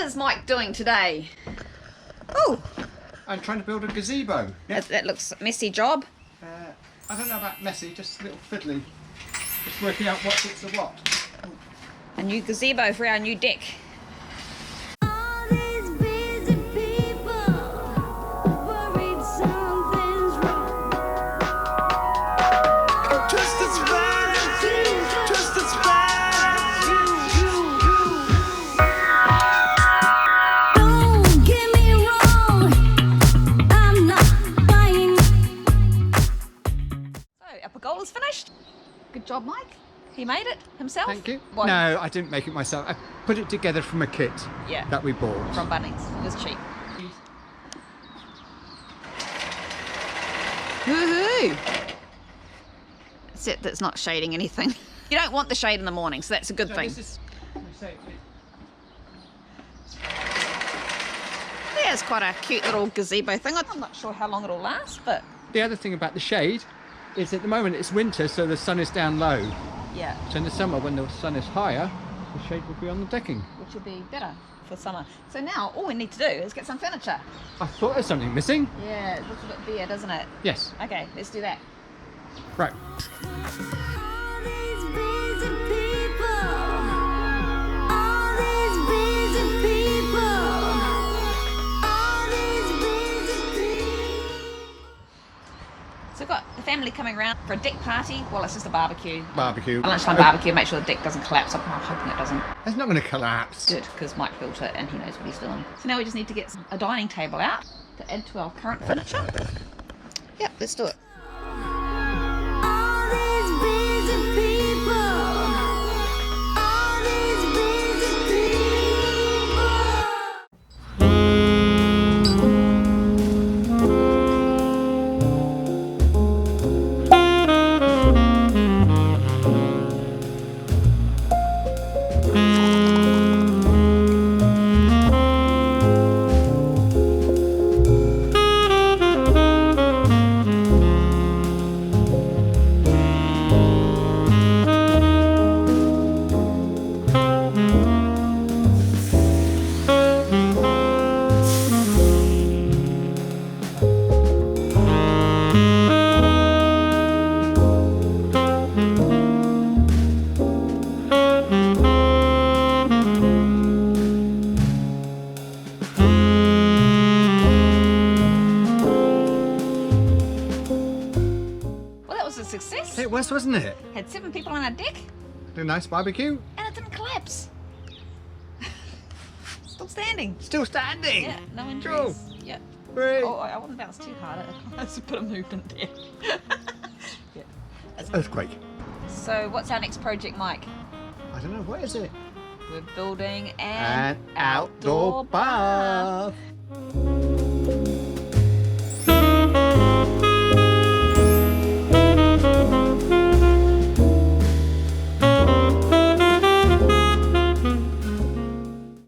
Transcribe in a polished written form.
is Mike doing today? Oh, I'm trying to build a gazebo. Yeah. that looks a messy job. I don't know about messy, just a little fiddly. Just working out what fits the what. A new gazebo for our new deck. Pergola's finished. Good job, Mike. He made it himself. Thank you. What? No, I didn't make it myself. I put it together from a kit that we bought. From Bunnings. It was cheap. Woohoo! Except that it's not shading anything. You don't want the shade in the morning, so that's a good thing. Yeah, it's quite a cute little gazebo thing. I'm not sure how long it'll last, but... The other thing about the shade is at the moment it's winter, so the sun is down low. Yeah. So in the summer, when the sun is higher, the shade will be on the decking. Which will be better for summer. So now all we need to do is get some furniture. I thought there was something missing. Yeah, it looks a bit bare, doesn't it? Yes. Okay, let's do that. Right. So we've got the family coming around for a deck party. Well, it's just a barbecue. Barbecue. A lunchtime barbecue. Make sure the deck doesn't collapse. I'm hoping it doesn't. It's not going to collapse. Good, because Mike built it and he knows what he's doing. So now we just need to get a dining table out to add to our current furniture. Yep, let's do it. Success. It was, wasn't it? Had 7 people on our deck. A nice barbecue. And it didn't collapse. Still standing. Still standing. Yeah, no injuries. Yep. Great. Oh, I wouldn't bounce too hard. There's a bit of movement there. Yeah. Earthquake. So what's our next project, Mike? I don't know, what is it? We're building an outdoor bath.